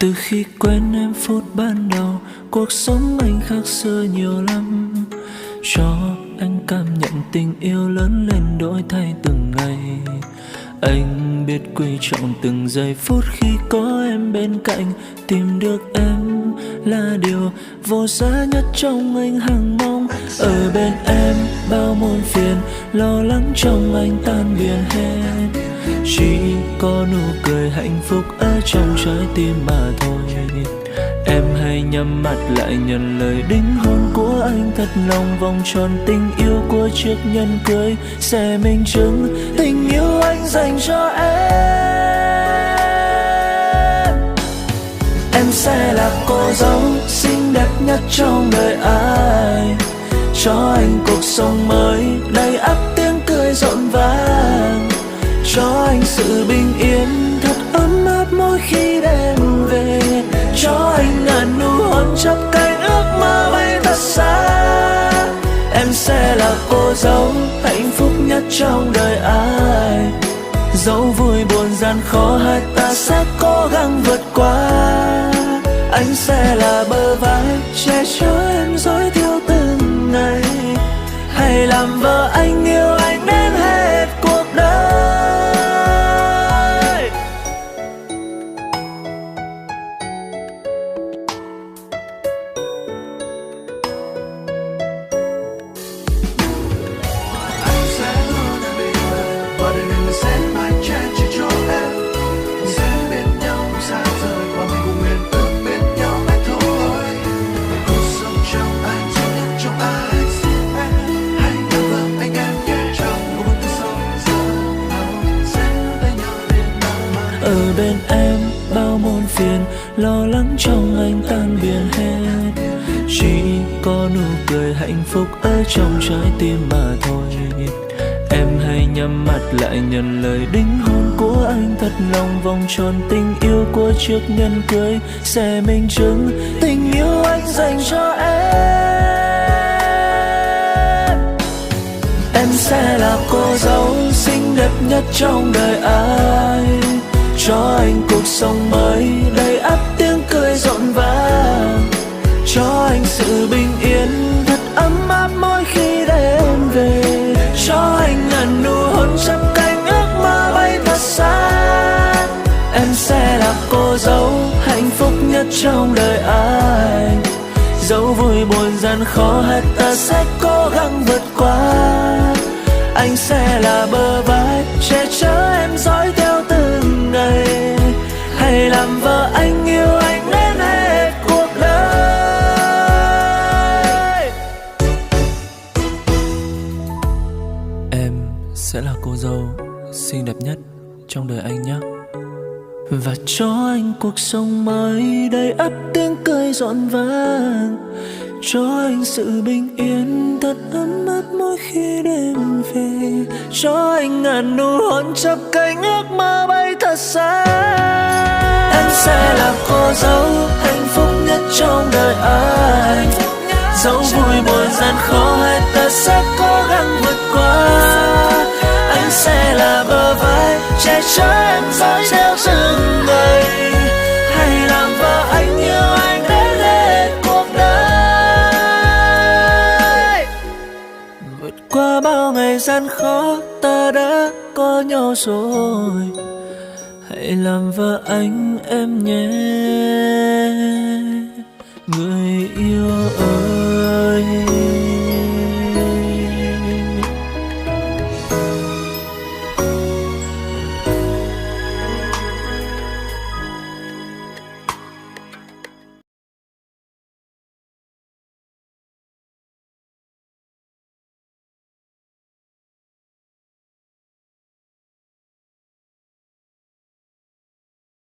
Từ khi quen em phút ban đầu, cuộc sống anh khác xưa nhiều lắm. Cho anh cảm nhận tình yêu lớn lên đổi thay từng ngày. Anh biết quý trọng từng giây phút khi có em bên cạnh. Tìm được em là điều vô giá nhất trong anh hằng mong. Ở bên em bao muôn phiền, lo lắng trong anh tan biến hết. Chỉ có nụ cười hạnh phúc ở trong trái tim mà thôi. Em hãy nhắm mắt lại nhận lời đính hôn của anh thật lòng. Vòng tròn tình yêu của chiếc nhẫn cưới sẽ minh chứng tình yêu anh dành cho em. Em sẽ là cô dâu xinh đẹp nhất trong đời ai, cho anh cuộc sống mới đầy ắp tiếng cười rộn vang. Cho anh sự bình yên thật ấm áp mỗi khi đêm về. Cho anh ngàn nụ hôn chắp cánh ước mơ bay thật xa. Em sẽ là cô dâu hạnh phúc nhất trong đời ai, dẫu vui buồn gian khó hai ta sẽ cố gắng vượt qua. Anh sẽ là bờ vai che chở em dõi theo từng ngày. Hãy làm vợ anh yêu anh đến hết cuộc đời. Ở bên em bao muôn phiền, lo lắng trong anh tan biến hết. Chỉ có nụ cười hạnh phúc ở trong trái tim mà thôi. Em hãy nhắm mắt lại nhận lời đính hôn của anh thật lòng. Vòng tròn tình yêu của chiếc nhẫn cưới sẽ minh chứng tình yêu anh dành cho em. Em sẽ là cô dâu xinh đẹp nhất trong đời ai, cho anh cuộc sống mới đầy ắp tiếng cười rộn vang. Cho anh sự bình yên thật ấm áp mỗi khi đêm về. Cho anh ngàn nụ hôn chắp cánh ước mơ bay thật xa. Em sẽ là cô dâu hạnh phúc nhất trong đời ai, dẫu vui buồn gian khó hết ta sẽ cố gắng vượt qua. Anh sẽ là bờ vai che chở em dõi theo từng ngày. Hãy làm vợ anh yêu anh đến hết cuộc đời. Em sẽ là cô dâu xinh đẹp nhất trong đời anh nhé. Và cho anh cuộc sống mới đầy ắp tiếng cười rộn vang. Cho anh sự bình yên thật ấm áp mỗi khi đêm về. Cho anh ngàn nụ hôn chắp cánh ước mơ bay thật xa. Em sẽ là cô dâu hạnh phúc nhất trong đời ai, dẫu vui buồn gian khó hai ta sẽ cố gắng vượt qua. Anh sẽ là bờ vai che chở em dõi theo từng ngày. Hãy làm vợ anh yêu anh đến hết cuộc đời. Vượt qua bao ngày gian khó ta đã có nhau rồi. Hãy làm vợ anh em nhé, người yêu ơi.